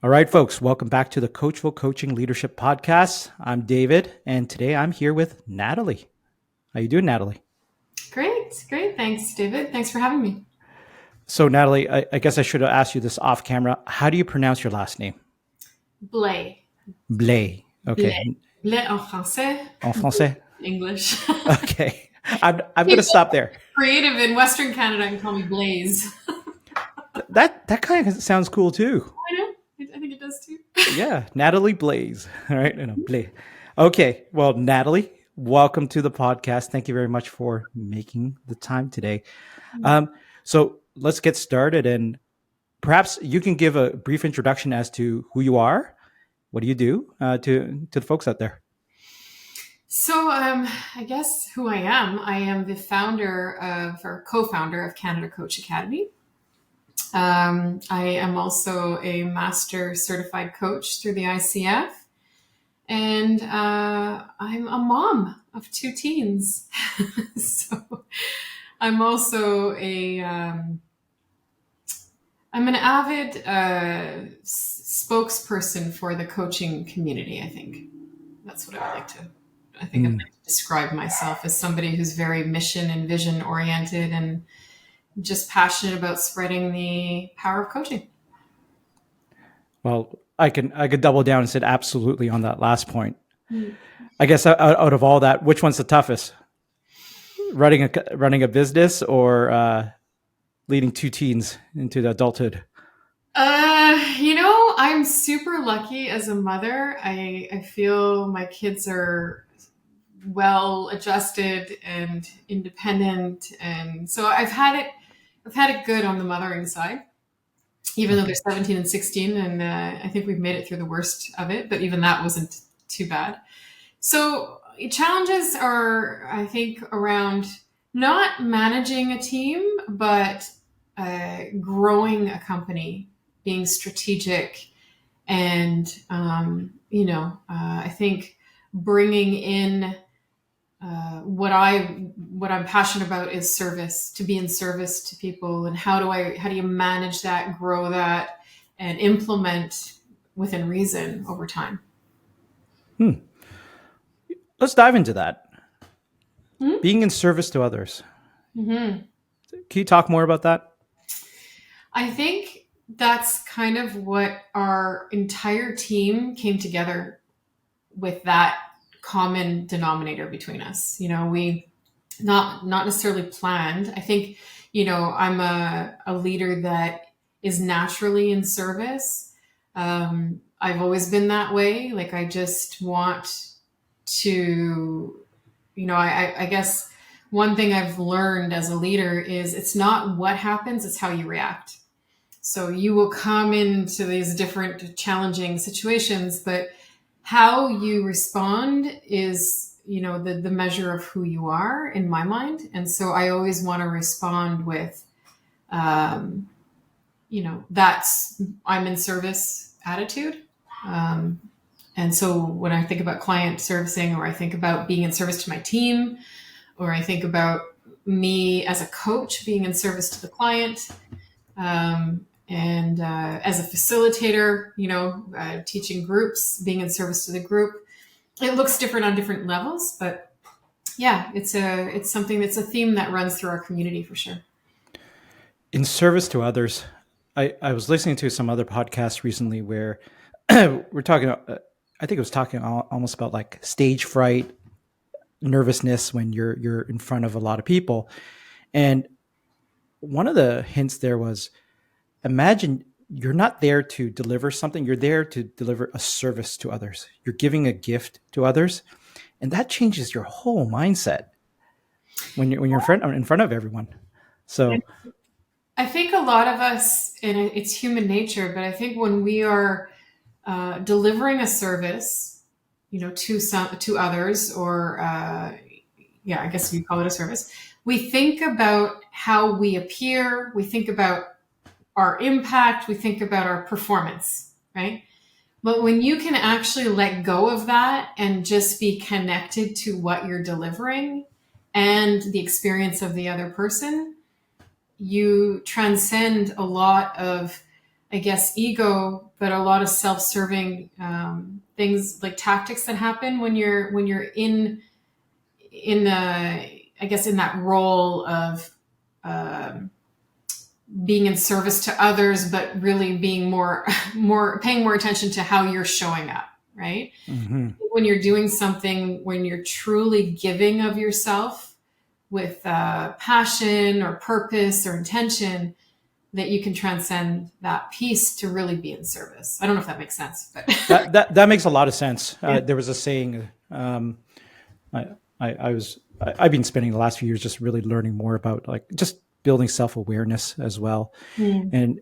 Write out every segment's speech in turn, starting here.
All right, folks, welcome back to the Coachful Coaching Leadership Podcast. I'm David, and today I'm here with Nathalie. How you doing, Nathalie? Great. Thanks, David. Thanks for having me. So, Nathalie, I guess I should have asked you this off camera. How do you pronounce your last name? Blais. Blais. Okay. Blais en français. En français? English. Okay. I'm going to stop there. Creative in Western Canada and call me Blaze. That kind of sounds cool too. I know. I think it does too. Yeah. Nathalie Blais. All right. Blais. Okay. Well, Nathalie, welcome to the podcast. Thank you very much for making the time today. So let's get started, and perhaps you can give a brief introduction as to who you are, what do you do to the folks out there. So I guess who I am the founder or co-founder of Canada Coach Academy. I am also a master certified coach through the ICF, and I'm a mom of 2 teens. So I'm also I'm an avid spokesperson for the coaching community. I think that's what I like to. I think I'd like to describe myself as somebody who's very mission and vision oriented and just passionate about spreading the power of coaching. Well, I could double down and say absolutely on that last point. I guess out of all that, which one's the toughest? Running a business or leading 2 teens into the adulthood? I'm super lucky as a mother. I feel my kids are well adjusted and independent, and so I've had it good on the mothering side, even though they're 17 and 16, and I think we've made it through the worst of it, but even that wasn't too bad. So challenges are, I think, around not managing a team, but growing a company, being strategic, and I think bringing in what I'm passionate about is service, to be in service to people, and how do you manage that, grow that, and implement within reason over time. Let's dive into that. Being in service to others. Mm-hmm. Can you talk more about that? I think that's kind of what our entire team came together with, that common denominator between us. We not necessarily planned. I think, I'm a leader that is naturally in service. I've always been that way. Like, I just want to, I guess one thing I've learned as a leader is it's not what happens, it's how you react. So you will come into these different challenging situations, but how you respond is, the measure of who you are in my mind. And so I always want to respond with, that's I'm in service attitude. And so when I think about client servicing, or I think about being in service to my team, or I think about me as a coach being in service to the client, and as a facilitator, teaching groups, being in service to the group, it looks different on different levels, but yeah, it's something that's a theme that runs through our community for sure. In service to others, I was listening to some other podcasts recently where we're talking, I think it was talking almost about like stage fright, nervousness when you're in front of a lot of people. And one of the hints there was, imagine you're not there to deliver something. You're there to deliver a service to others. You're giving a gift to others. And that changes your whole mindset when you're in front of everyone. So I think a lot of us, and it's human nature, but I think when we are delivering a service, to others, or I guess you call it a service, we think about how we appear, we think about our impact, we think about our performance, right? But when you can actually let go of that and just be connected to what you're delivering and the experience of the other person, you transcend a lot of, I guess, ego, but a lot of self-serving things, like tactics that happen when you're in I guess in that role of um, being in service to others, but really being more paying more attention to how you're showing up, right? Mm-hmm. When you're doing something, when you're truly giving of yourself with passion or purpose or intention, that you can transcend that piece to really be in service. I don't know if that makes sense, but That makes a lot of sense. yeah. There was a saying. I've been spending the last few years just really learning more about like just building self-awareness as well. Mm.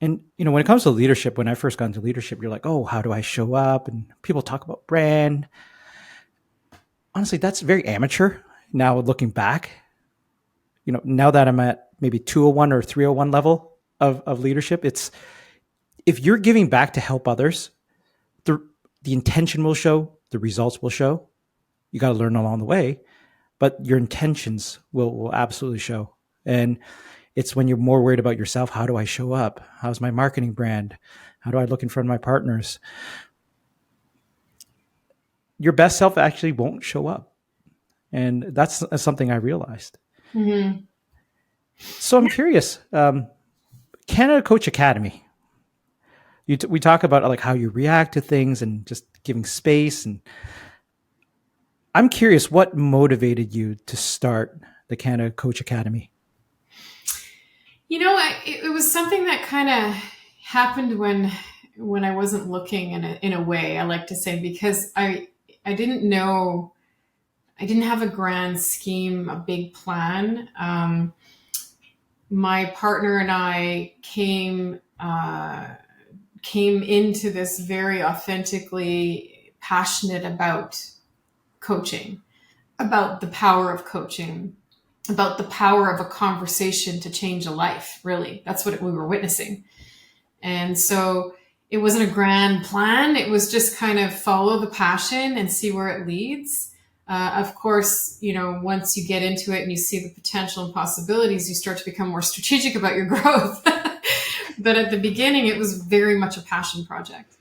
And when it comes to leadership, when I first got into leadership, you're like, oh, how do I show up? And people talk about brand. Honestly, that's very amateur. Now looking back, now that I'm at maybe 201 or 301 level of leadership, it's if you're giving back to help others, the the intention will show, the results will show. You got to learn along the way, but your intentions will absolutely show. And it's when you're more worried about yourself. How do I show up? How's my marketing brand? How do I look in front of my partners? Your best self actually won't show up. And that's something I realized. Mm-hmm. So I'm curious, Canada Coach Academy, we talk about like how you react to things and just giving space. And I'm curious, what motivated you to start the Canada Coach Academy? It was something that kind of happened when I wasn't looking in a way, I like to say, because I didn't know, I didn't have a grand scheme, a big plan. My partner and I came into this very authentically passionate about coaching, about the power of coaching, about the power of a conversation to change a life. Really, that's what we were witnessing. And so it wasn't a grand plan. It was just kind of follow the passion and see where it leads. Of course, once you get into it and you see the potential and possibilities, you start to become more strategic about your growth. But at the beginning, it was very much a passion project.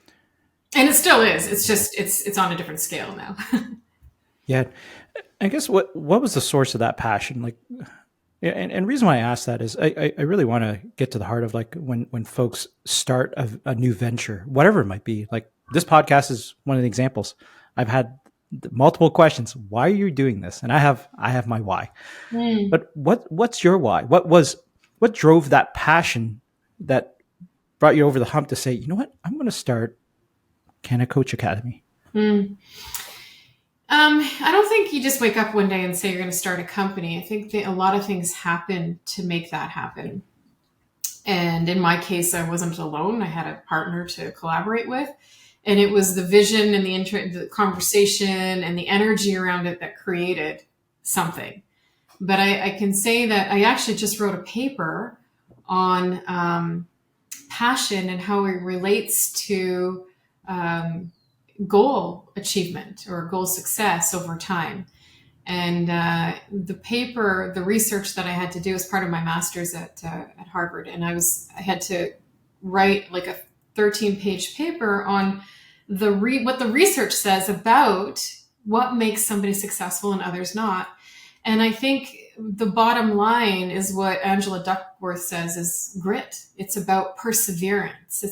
And it still is. It's just, it's on a different scale now. Yeah. I guess what was the source of that passion? Like, and reason why I ask that is I really want to get to the heart of like when folks start a new venture, whatever it might be. Like this podcast is one of the examples. I've had multiple questions. Why are you doing this? And I have my why. Mm. But what's your why? What drove that passion that brought you over the hump to say, you know what, I'm going to start Canada Coach Academy? Mm. I don't think you just wake up one day and say you're going to start a company. I think that a lot of things happen to make that happen. And in my case, I wasn't alone. I had a partner to collaborate with. And it was the vision and the conversation and the energy around it that created something. But I can say that I actually just wrote a paper on passion and how it relates to goal achievement or goal success over time. And the research that I had to do as part of my master's at Harvard, and I had to write like a 13-page paper on what the research says about what makes somebody successful and others not. And I think the bottom line is what Angela Duckworth says is grit. It's about perseverance.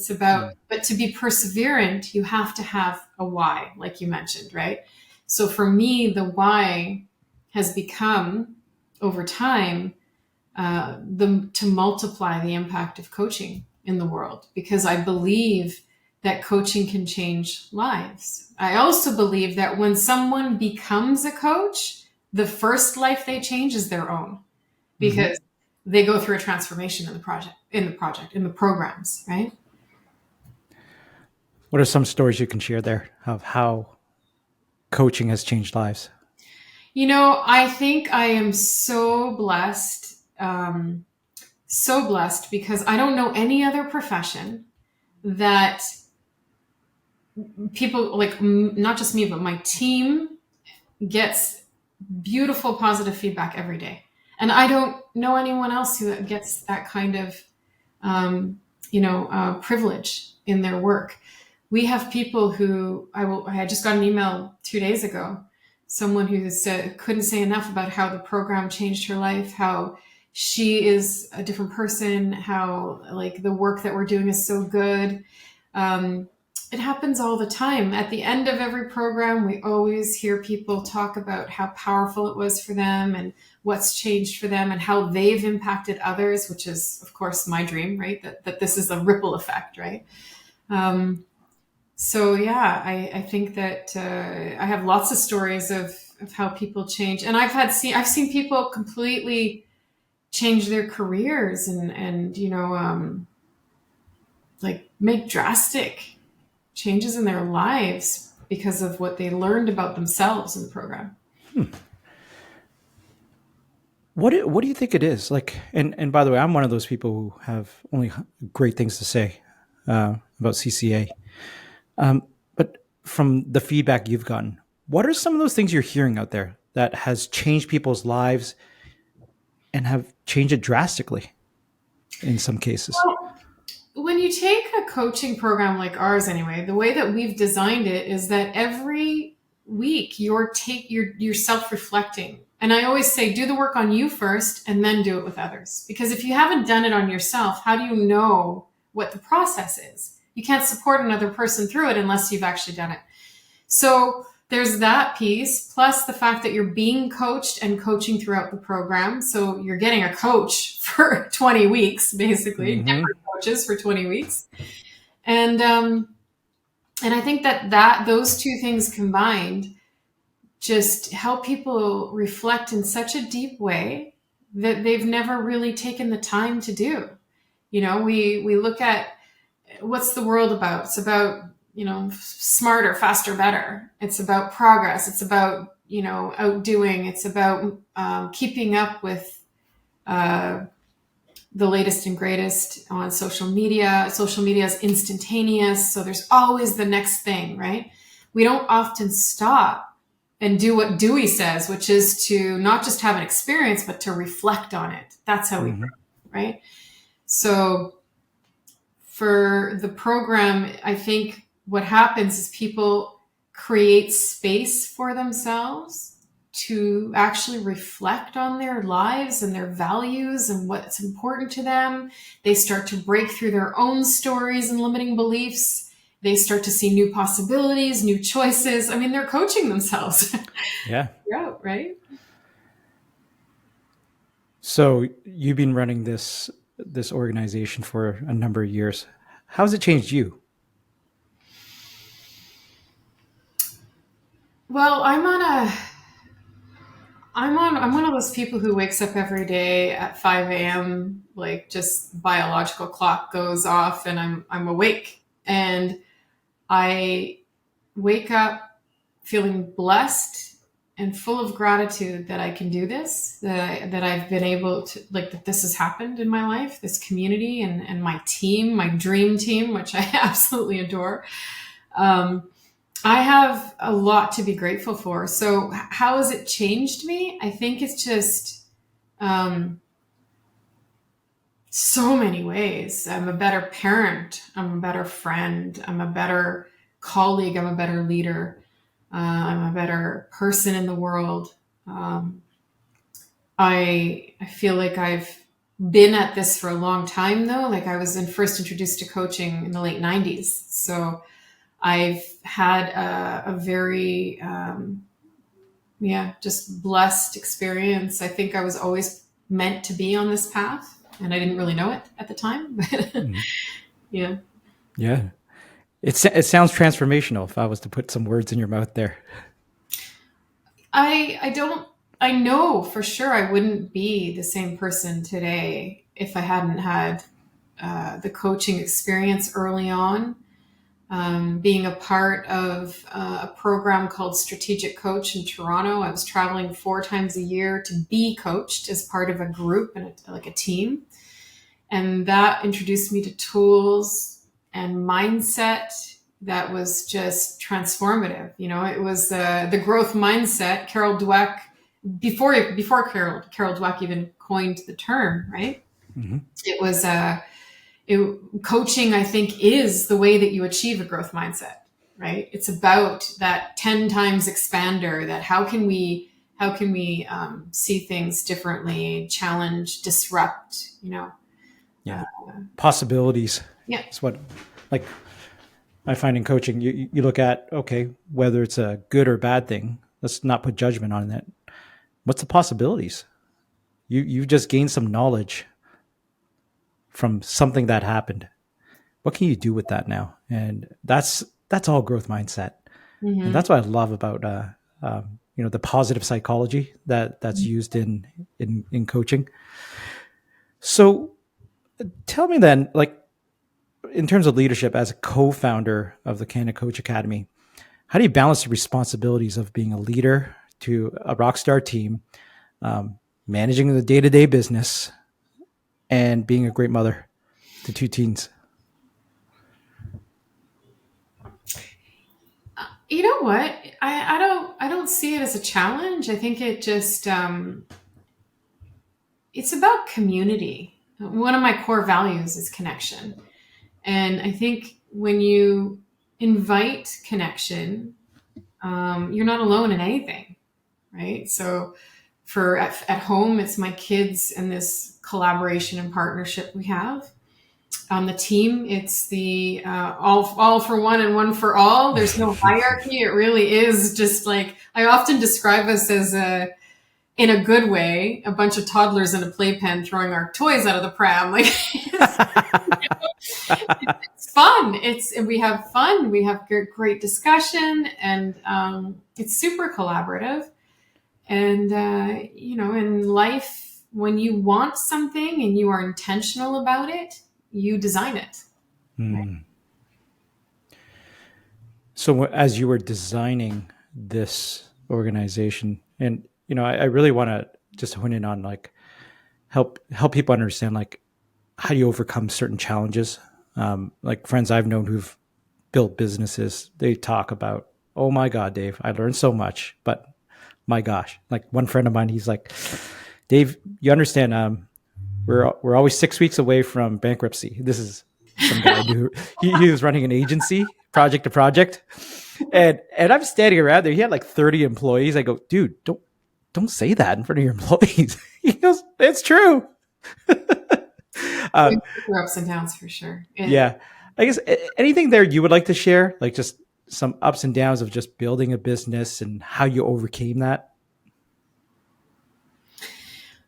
But to be perseverant, you have to have a why, like you mentioned, right? So for me, the why has become over time to multiply the impact of coaching in the world, because I believe that coaching can change lives. I also believe that when someone becomes a coach, the first life they change is their own, because they go through a transformation in the programs, right? What are some stories you can share there of how coaching has changed lives? I think I am so blessed, because I don't know any other profession that people like not just me, but my team gets beautiful positive feedback every day. And I don't know anyone else who gets that kind of, privilege in their work. We have people who I just got an email 2 days ago, someone who said, couldn't say enough about how the program changed her life, how she is a different person, how like the work that we're doing is so good. It happens all the time. At the end of every program, we always hear people talk about how powerful it was for them and what's changed for them and how they've impacted others, which is, of course, my dream, right? That this is a ripple effect, right? So yeah, I think that I have lots of stories of how people change, and I've seen people completely change their careers and like make drastic changes in their lives because of what they learned about themselves in the program. What do you think it is like? And by the way, I'm one of those people who have only great things to say about CCA. But from the feedback you've gotten, what are some of those things you're hearing out there that has changed people's lives and have changed it drastically in some cases? Well, when you take a coaching program like ours, anyway, the way that we've designed it is that every week you're self-reflecting. And I always say, do the work on you first and then do it with others. Because if you haven't done it on yourself, how do you know what the process is? You can't support another person through it unless you've actually done it. So there's that piece, plus the fact that you're being coached and coaching throughout the program. So you're getting a coach for 20 weeks, basically, different coaches for 20 weeks. And I think that those two things combined just help people reflect in such a deep way that they've never really taken the time to do. We look at what's the world about? It's about, smarter, faster, better. It's about progress. It's about, outdoing. It's about keeping up with the latest and greatest on social media. Social media is instantaneous. So there's always the next thing, right? We don't often stop and do what Dewey says, which is to not just have an experience, but to reflect on it. That's how we grow, right? So for the program, I think what happens is people create space for themselves to actually reflect on their lives and their values and what's important to them. They start to break through their own stories and limiting beliefs. They start to see new possibilities, new choices. I mean, they're coaching themselves. Yeah. Yeah, right? So you've been running this organization for a number of years. How has it changed you? Well, I'm one of those people who wakes up every day at 5 a.m. like just biological clock goes off and I'm awake. And I wake up feeling blessed and full of gratitude that I can do this, that I've been able to, like, that this has happened in my life, this community and my team, my dream team, which I absolutely adore. I have a lot to be grateful for. So how has it changed me? I think it's just so many ways. I'm a better parent. I'm a better friend. I'm a better colleague. I'm a better leader. I'm a better person in the world. I feel like I've been at this for a long time, though. Like I was first introduced to coaching in the late 90s. So I've had a very, just blessed experience. I think I was always meant to be on this path. And I didn't really know it at the time. Yeah. Yeah. It sounds transformational if I was to put some words in your mouth there. I know for sure I wouldn't be the same person today if I hadn't had the coaching experience early on. Being a part of a program called Strategic Coach in Toronto. I was traveling 4 times a year to be coached as part of a group and like a team. And that introduced me to tools and mindset that was just transformative. It was the growth mindset. Carol Dweck, before Carol Dweck even coined the term, right? Mm-hmm. It was coaching, I think, is the way that you achieve a growth mindset, right? It's about that 10 times expander, that how can we see things differently, challenge, disrupt, Yeah. Possibilities. Yeah. It's what, like, I find in coaching, you look at, okay, whether it's a good or bad thing, let's not put judgment on that. What's the possibilities? You've just gained some knowledge from something that happened. What can you do with that now? And that's all growth mindset. And Mm-hmm. that's what I love about the positive psychology that's used in coaching. So tell me then, like, in terms of leadership, as a co-founder of the Canada Coach Academy, how do you balance the responsibilities of being a leader to a rockstar team, managing the day-to-day business, and being a great mother to two teens? You know what? I don't see it as a challenge. I think it just it's about community. One of my core values is connection. And I think when you invite connection, you're not alone in anything, right? So at home, it's my kids and this collaboration and partnership we have. On the team, it's the all for one and one for all. There's no hierarchy. It really is just like, I often describe us as in a good way, a bunch of toddlers in a playpen throwing our toys out of the pram. Like it's fun. We have fun. We have great discussion, and it's super collaborative. And in life, when you want something and you are intentional about it, you design it. Right? Hmm. So as you were designing this organization, and I really want to just hone in on, like, help people understand, like, how do you overcome certain challenges. Like, friends I've known who've built businesses, they talk about, oh my God, Dave, I learned so much, but my gosh, like, one friend of mine, he's like, Dave, you understand, we're always 6 weeks away from bankruptcy. This is some guy who he was running an agency, project to project, and I'm standing around there. He had like 30 employees. I go, dude, don't say that in front of your employees. He goes, it's true. uh, Through ups and downs for sure. yeah, I guess anything there you would like to share, like just some ups and downs of just building a business and how you overcame that.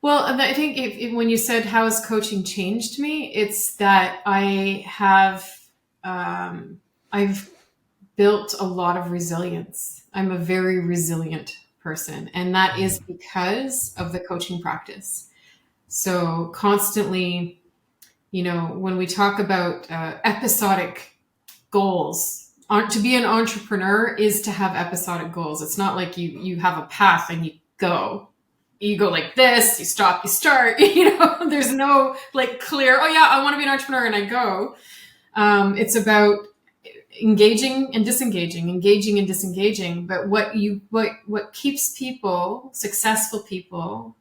Well, and I think when you said how has coaching changed me, it's that I've built a lot of resilience. I'm a very resilient person, and that is because of the coaching practice. So constantly, when we talk about episodic goals, to be an entrepreneur is to have episodic goals. It's not like you have a path and you go like this, you stop, you start, there's no like clear, oh yeah, I want to be an entrepreneur and I go. It's about engaging and disengaging, engaging and disengaging. But what keeps people, successful people,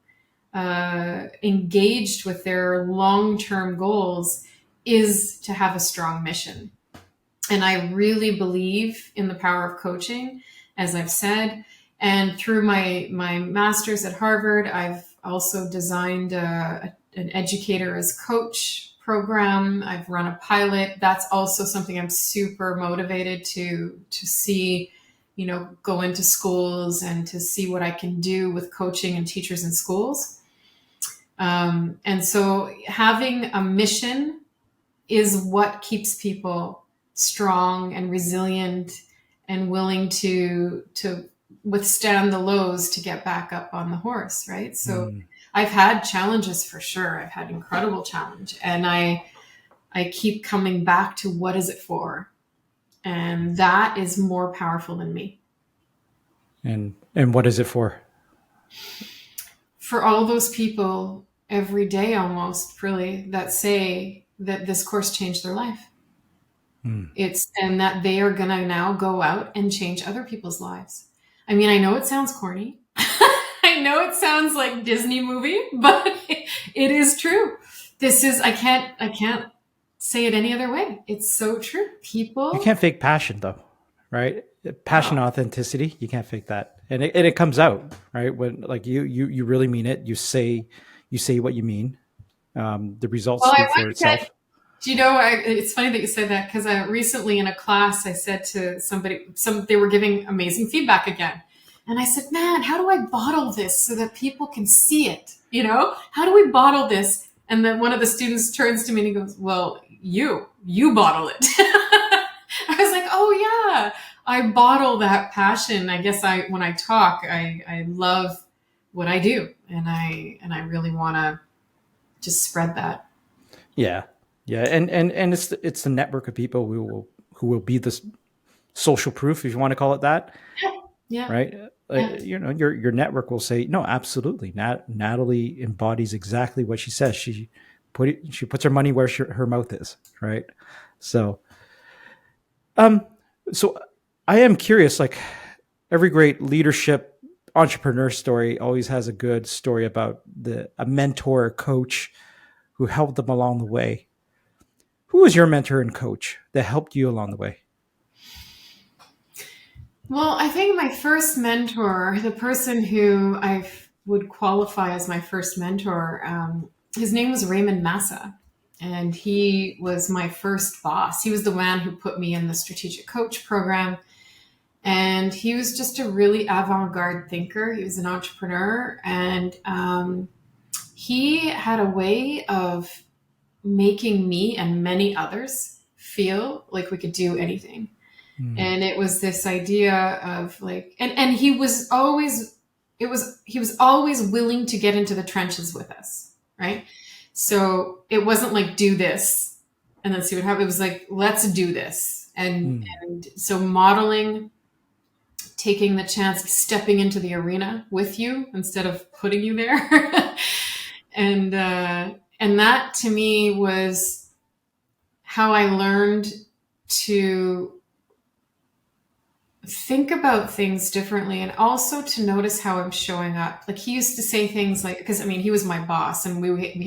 engaged with their long-term goals is to have a strong mission. And I really believe in the power of coaching, as I've said. And through my master's at Harvard, I've also designed an educator as coach program. I've run a pilot. That's also something I'm super motivated to see, go into schools and to see what I can do with coaching and teachers in schools. And so having a mission is what keeps people strong and resilient and willing to withstand the lows to get back up on the horse, right? So I've had challenges for sure. I've had incredible challenge, and I keep coming back to what is it for? And that is more powerful than me. And what is it for? For all those people every day almost, really, that say that this course changed their life. Mm. And that they are going to now go out and change other people's lives. I mean, I know it sounds corny. I know it sounds like Disney movie, but it is true. I can't say it any other way. It's so true. You People, can't fake passion though, right? Passion, oh, authenticity, you can't fake that. And it comes out, right? When like you really mean it, you say what you mean. The results well, I speak for once said, itself. do you know, it's funny that you said that because I recently in a class, I said to somebody, they were giving amazing feedback again. And I said, man, how do I bottle this so that people can see it? You know, how do we bottle this? And then one of the students turns to me and he goes, well, you bottle it. I was like, oh yeah, I bottle that passion. I guess when I talk, I love what I do and I really want to just spread that. Yeah, yeah, and it's the network of people who will be this social proof, if you want to call it that, Yeah. Yeah. right? Yeah. Your network will say, no, absolutely. Natalie embodies exactly what she says. She puts her money where her mouth is, right? So, um, so I am curious. Like every great leadership entrepreneur story always has a good story about a mentor, a coach who helped them along the way. Who was your mentor and coach that helped you along the way? Well, I think my first mentor, the person who I would qualify as my first mentor, his name was Raymond Massa. And he was my first boss. He was the man who put me in the strategic coach program. And he was just a really avant garde thinker. He was an entrepreneur. And he had a way of making me and many others feel like we could do anything. Mm. And it was this idea of like, and he was always, he was always willing to get into the trenches with us, right? So it wasn't like do this and then see what happens. It was like let's do this, Mm. and so modeling, taking the chance, stepping into the arena with you instead of putting you there, and that to me was how I learned to think about things differently and also to notice how I'm showing up. Like he used to say things like, because I mean, he was my boss and we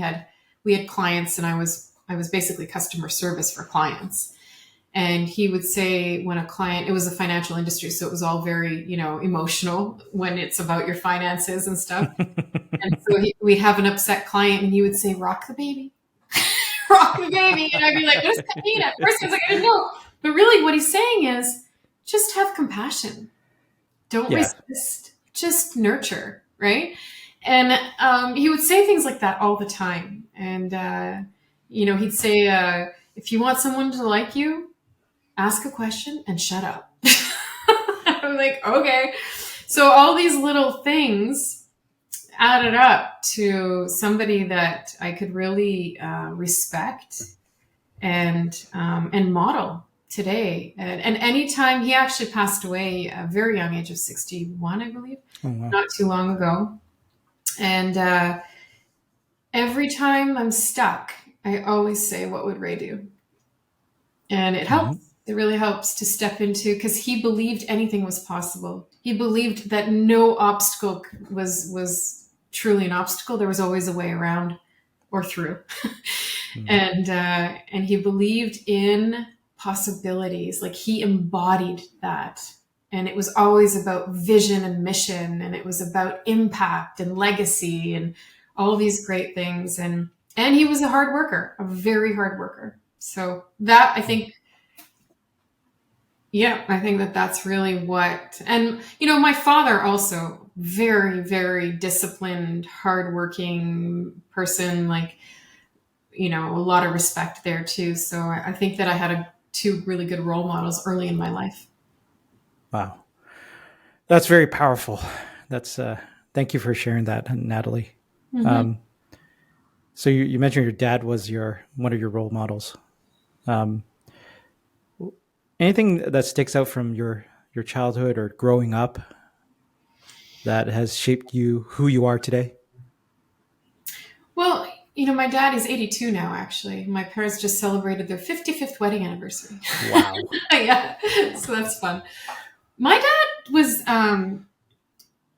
had clients and I was basically customer service for clients. And he would say when a client, it was a financial industry, so it was all very, emotional when it's about your finances and stuff. And so we'd have an upset client and he would say, rock the baby, rock the baby. And I'd be like, what does that mean? At first I was like, I didn't know. But really what he's saying is just have compassion. Don't Yeah. resist, just nurture, right? And he would say things like that all the time. And, he'd say, if you want someone to like you, ask a question and shut up. I'm like, okay. So all these little things added up to somebody that I could really respect and model today. And anytime he actually passed away at a very young age of 61, I believe, Oh, wow. not too long ago. And every time I'm stuck, I always say, what would Ray do? And it Hmm. helps. It really helps to step into, because he believed anything was possible. He believed that no obstacle was truly an obstacle. There was always a way around or through. Hmm. And he believed in possibilities. Like he embodied that. And it was always about vision and mission, and it was about impact and legacy and all these great things. And he was a hard worker, a very hard worker. So that I think, yeah, I think that that's really what, and my father also very, very disciplined, hardworking person, like, a lot of respect there too. So I think that I had two really good role models early in my life. Wow. That's very powerful. That's thank you for sharing that, Natalie. Hmm. Um, so you mentioned your dad was one of your role models. Um, Anything that sticks out from your childhood or growing up that has shaped you who you are today? Well, my dad is 82 now, actually. My parents just celebrated their 55th wedding anniversary. Wow. Yeah, so that's fun. My dad was,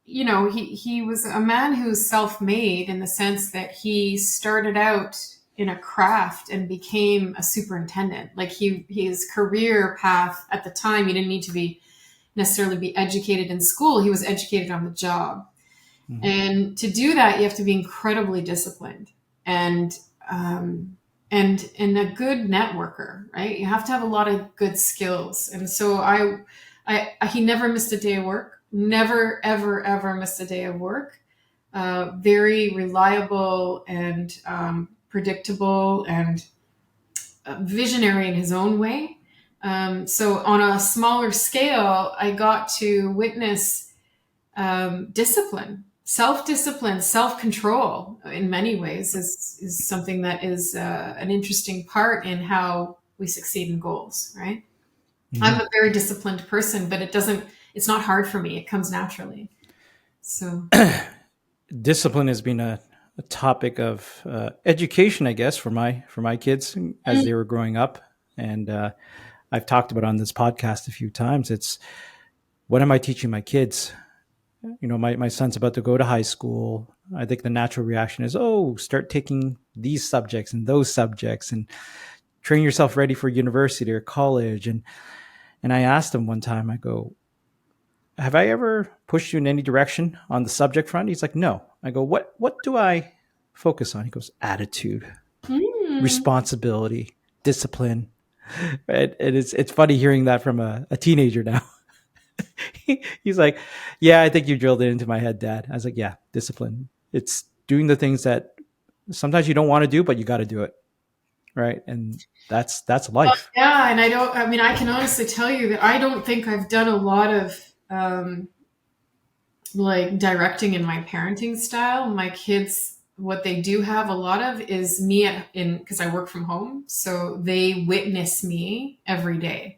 he was a man who's self-made in the sense that he started out in a craft and became a superintendent. Like his career path at the time, he didn't need to necessarily be educated in school. He was educated on the job. Mm-hmm. And to do that, you have to be incredibly disciplined and a good networker, right? You have to have a lot of good skills. And so he never missed a day of work. Never, ever, ever missed a day of work. Very reliable and predictable and visionary in his own way. So on a smaller scale, I got to witness discipline, self-discipline, self-control in many ways is something that is an interesting part in how we succeed in goals, right? Mm-hmm. I'm a very disciplined person, but it's not hard for me. It comes naturally. So discipline has been a topic of education, I guess, for my kids as they were growing up. And I've talked about on this podcast a few times. It's, what am I teaching my kids? My son's about to go to high school. I think the natural reaction is, start taking these subjects and those subjects and train yourself ready for university or college. And I asked him one time, I go, have I ever pushed you in any direction on the subject front? He's like, no. I go, what do I focus on? He goes, attitude, responsibility, discipline. And it's funny hearing that from a teenager now. He's like, yeah, I think you drilled it into my head, Dad. I was like, yeah, discipline. It's doing the things that sometimes you don't want to do, but you got to do it. Right. And that's life. Yeah. And I can honestly tell you that I don't think I've done a lot of like directing in my parenting style. My kids, what they do have a lot of is me because I work from home. So they witness me every day.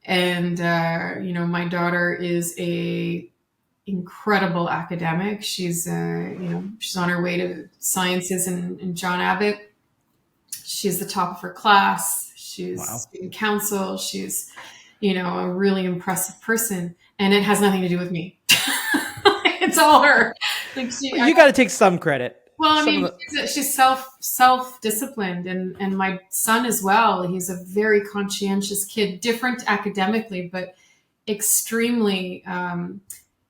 And, my daughter is a incredible academic. She's on her way to sciences in John Abbott. She's the top of her class. She's in council. She's, a really impressive person, and it has nothing to do with me. It's all her. Like you got to take some credit. Well, she's self-disciplined, and my son as well. He's a very conscientious kid, different academically, but extremely,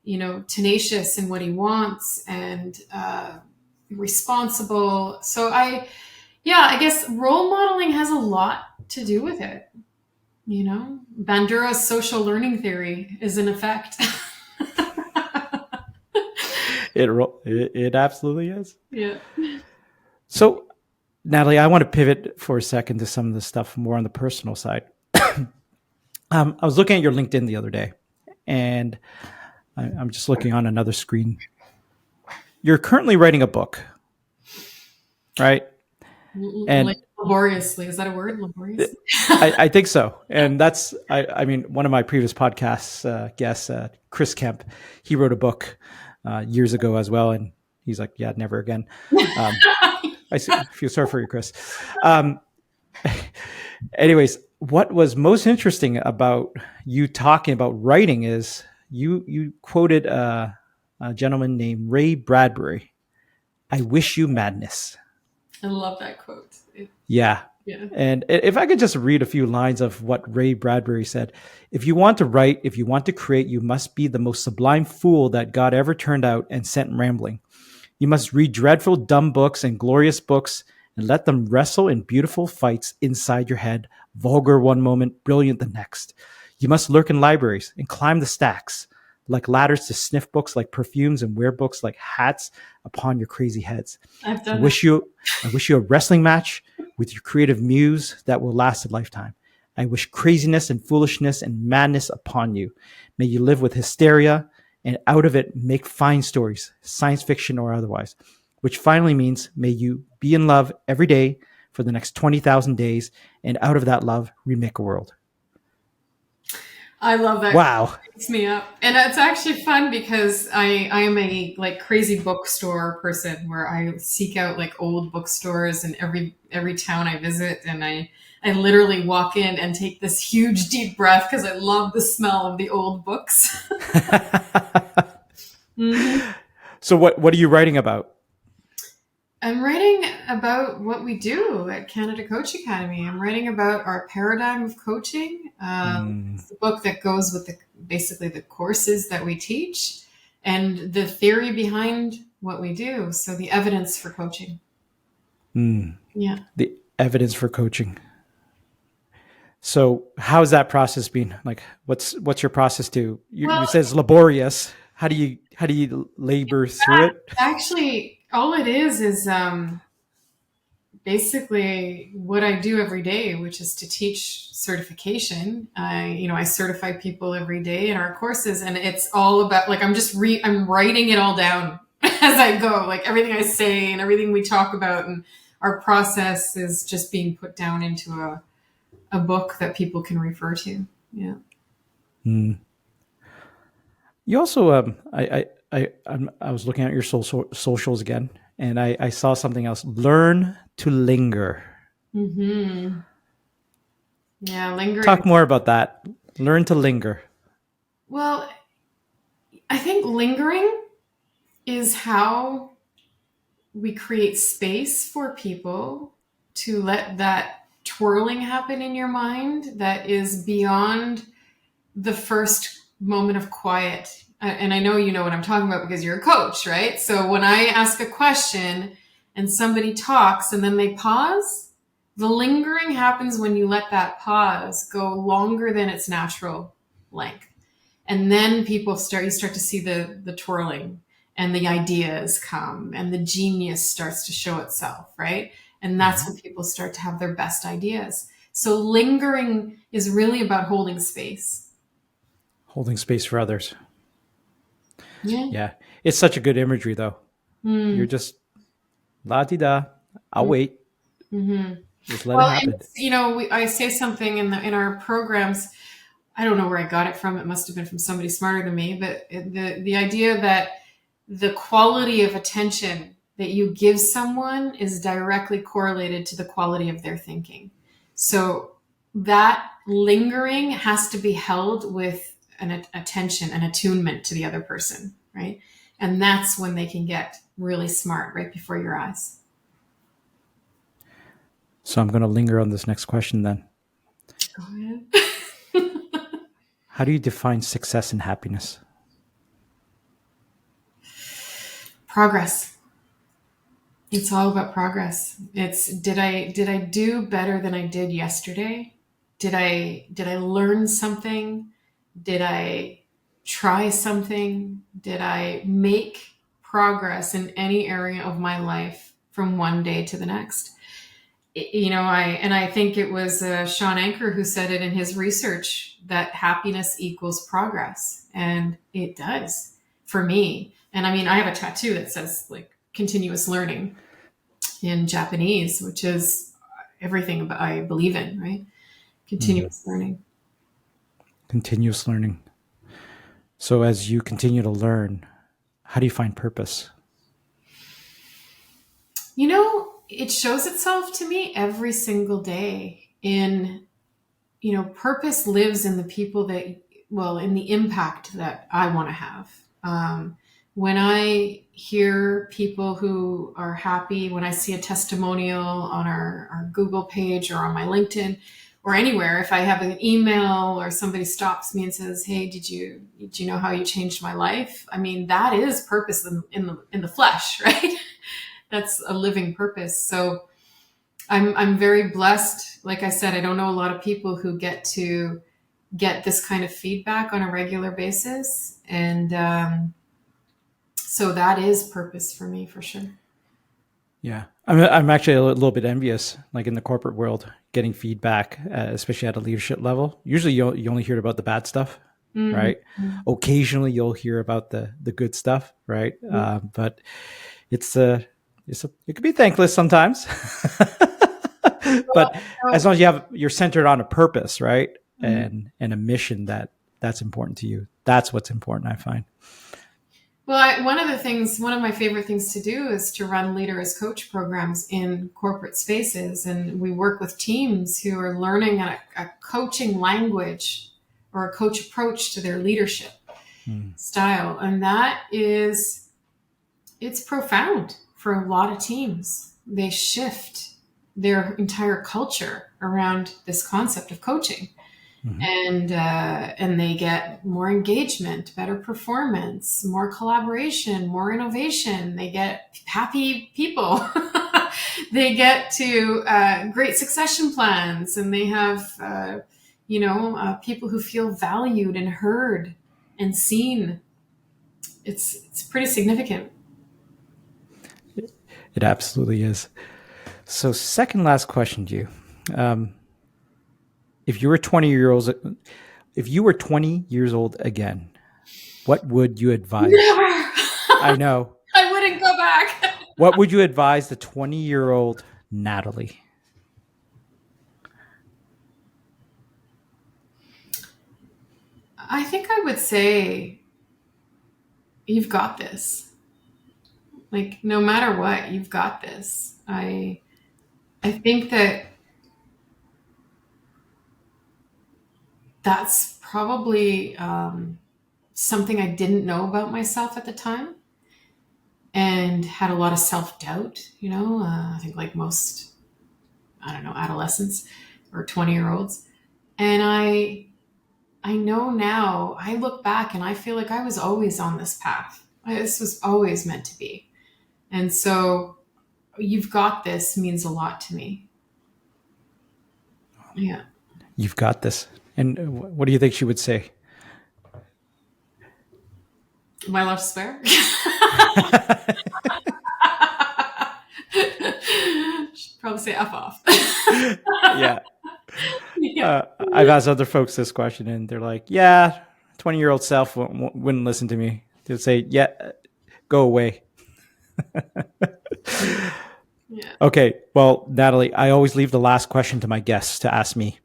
tenacious in what he wants and responsible. So I guess role modeling has a lot to do with it. Bandura's social learning theory is in effect. It absolutely is. Yeah. So, Nathalie, I want to pivot for a second to some of the stuff more on the personal side. I was looking at your LinkedIn the other day, and I'm just looking on another screen. You're currently writing a book, right? And like laboriously, is that a word? Laborious? I think so. And that's, one of my previous podcasts guests, Chris Kemp, he wrote a book years ago as well. And he's like, yeah, never again. I feel sorry for you, Chris. Anyways, what was most interesting about you talking about writing is you quoted a gentleman named Ray Bradbury. I wish you madness. I love that quote. Yeah. And if I could just read a few lines of what Ray Bradbury said. If you want to write, if you want to create, you must be the most sublime fool that God ever turned out and sent rambling. You must read dreadful, dumb books and glorious books and let them wrestle in beautiful fights inside your head, vulgar one moment, brilliant the next. You must lurk in libraries and climb the stacks like ladders to sniff books like perfumes and wear books like hats upon your crazy heads. I wish you a wrestling match with your creative muse that will last a lifetime. I wish craziness and foolishness and madness upon you. May you live with hysteria and out of it make fine stories, science fiction or otherwise, which finally means may you be in love every day for the next 20,000 days, and out of that love remake a world. I love that. Wow. Wakes me up, and it's actually fun because I am a like crazy bookstore person where I seek out like old bookstores in every town I visit, and I literally walk in and take this huge deep breath because I love the smell of the old books. Hmm. So what are you writing about? I'm writing about what we do at Canada Coach Academy. I'm writing about our paradigm of coaching. Mm, It's the book that goes with basically the courses that we teach and the theory behind what we do. So the evidence for coaching. mm, Yeah. the evidence for coaching. So how's that process been? Like, what's your process to? You Well, said it's laborious. How do you labor through it? actually, all it is basically what I do every day, which is to teach certification. I certify people every day in our courses, and it's all about like I'm writing it all down as I go, like everything I say and everything we talk about, and our process is just being put down into a book that people can refer to. Yeah. Mm. You also, I was looking at your socials again, and I saw something else. Learn to linger. Hmm. Yeah, lingering. Talk more about that. Learn to linger. Well, I think lingering is how we create space for people to let that twirling happen in your mind that is beyond the first moment of quiet. And I know you know what I'm talking about because you're a coach, right? So when I ask a question and somebody talks and then they pause, the lingering happens when you let that pause go longer than its natural length. And then you start to see the twirling and the ideas come and the genius starts to show itself, right? And that's Mhm. when people start to have their best ideas. So lingering is really about holding space. Holding space for others. Yeah. Yeah, it's such a good imagery, though. You're Mm. just la di da. I'll wait. Mm-hmm. Just let it Well, and happen. I say something in our programs. I don't know where I got it from. It must have been from somebody smarter than me. But the idea that the quality of attention that you give someone is directly correlated to the quality of their thinking. So that lingering has to be held with an attention, an attunement to the other person, right? And that's when they can get really smart right before your eyes. So I'm going to linger on this next question then. Go ahead. How do you define success and happiness? Progress. It's all about progress. It's did I do better than I did yesterday? Did I learn something? Did I try something? Did I make progress in any area of my life from one day to the next? I think it was Sean Anker who said it in his research that happiness equals progress, and it does for me. And I mean, I have a tattoo that says like continuous learning in Japanese, which is everything I believe in, right? Mhm. Continuous learning. Continuous learning. So as you continue to learn, how do you find purpose? It shows itself to me every single day purpose lives in the people in the impact that I want to have. When I hear people who are happy, when I see a testimonial on our Google page or on my LinkedIn or anywhere, if I have an email or somebody stops me and says, "Hey, did you know how you changed my life?" I mean, that is purpose in the flesh, right? That's a living purpose. So I'm very blessed. Like I said, I don't know a lot of people who get to get this kind of feedback on a regular basis, and so that is purpose for me for sure. Yeah, I'm actually a little bit envious, like in the corporate world, getting feedback, especially at a leadership level. Usually, you only hear about the bad stuff, Mhm. right? Occasionally, you'll hear about the good stuff, right? But it's it could be thankless sometimes, Well, but as long as you're centered on a purpose, right, and a mission that that's important to you. That's what's important, I find. Well, one of my favorite things to do is to run leader as coach programs in corporate spaces. And we work with teams who are learning a coaching language or a coach approach to their leadership style. And it's profound for a lot of teams. They shift their entire culture around this concept of coaching. And they get more engagement, better performance, more collaboration, more innovation. They get happy people. They get to great succession plans, and they have people who feel valued and heard and seen. It's pretty significant. It absolutely is. So, second last question to you. If you were 20 years old again, what would you advise? Never. I know. I wouldn't go back. What would you advise the 20-year-old Nathalie? I think I would say, you've got this. Like, no matter what, you've got this. I think that's probably something I didn't know about myself at the time, and had a lot of self-doubt, I think like most, adolescents or 20-year-olds. And I know now, I look back and I feel like I was always on this path. This was always meant to be. And so, you've got this means a lot to me. Yeah. You've got this. And what do you think she would say? Am I allowed to swear? Should probably say F off. Yeah. I've asked other folks this question, and they're like, yeah, 20-year-old self wouldn't listen to me. They'll say, yeah, go away. Yeah. Okay. Well, Nathalie, I always leave the last question to my guests to ask me.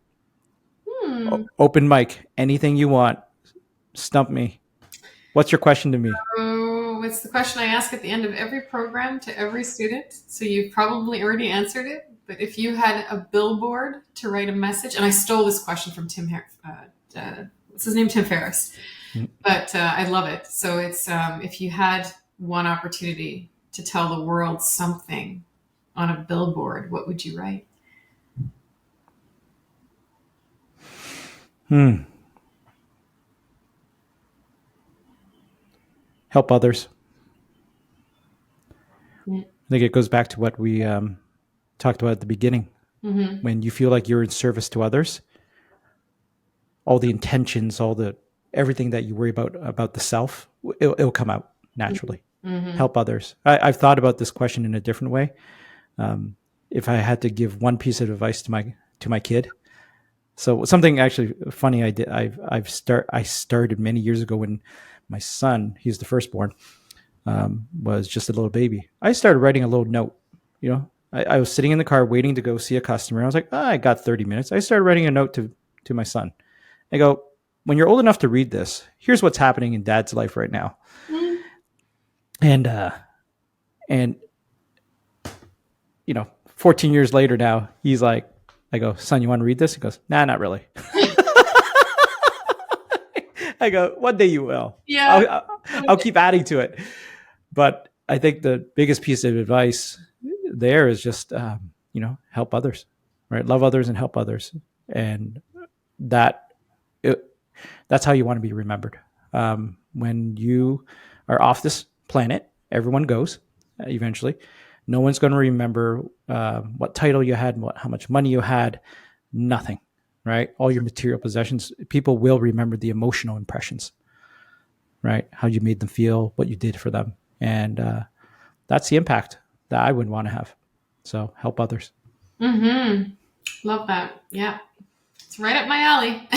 Open mic, anything you want. Stump me. What's your question to me? Oh, it's the question I ask at the end of every program to every student. So you've probably already answered it. But if you had a billboard to write a message, and I stole this question from Tim Ferriss, but I love it. So it's if you had one opportunity to tell the world something on a billboard, what would you write? Help others. I think it goes back to what we talked about at the beginning. When you feel like you're in service to others, all the intentions, everything that you worry about the self, it'll come out naturally. Help others. I've thought about this question in a different way. If I had to give one piece of advice to my kid, so something actually funny I did. I started many years ago when my son, he's the firstborn, was just a little baby. I started writing a little note. I was sitting in the car waiting to go see a customer. I was like, I got 30 minutes. I started writing a note to my son. I go, when you're old enough to read this, here's what's happening in Dad's life right now. And 14 years later now, he's like, I go, son, you want to read this? He goes, nah, not really. I go, one day you will. Yeah. I'll keep adding to it. But I think the biggest piece of advice there is just, help others, right? Love others and help others. And that's how you want to be remembered. When you are off this planet, everyone goes eventually. No one's going to remember what title you had, how much money you had, nothing, right? All your material possessions. People will remember the emotional impressions, right? How you made them feel, what you did for them. And that's the impact that I would want to have. So help others. Love that. Yeah. It's right up my alley.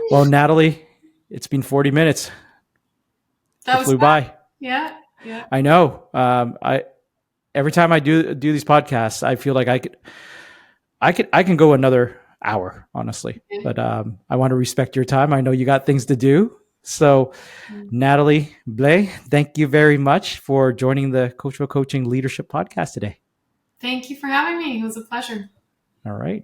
Well, Nathalie, it's been 40 minutes. That flew by. Yeah. I know. Every time I do these podcasts, I feel like I can go another hour, honestly. Okay. But I want to respect your time. I know you got things to do. So, Nathalie Blais, thank you very much for joining the Coachful Coaching Leadership Podcast today. Thank you for having me. It was a pleasure. All right.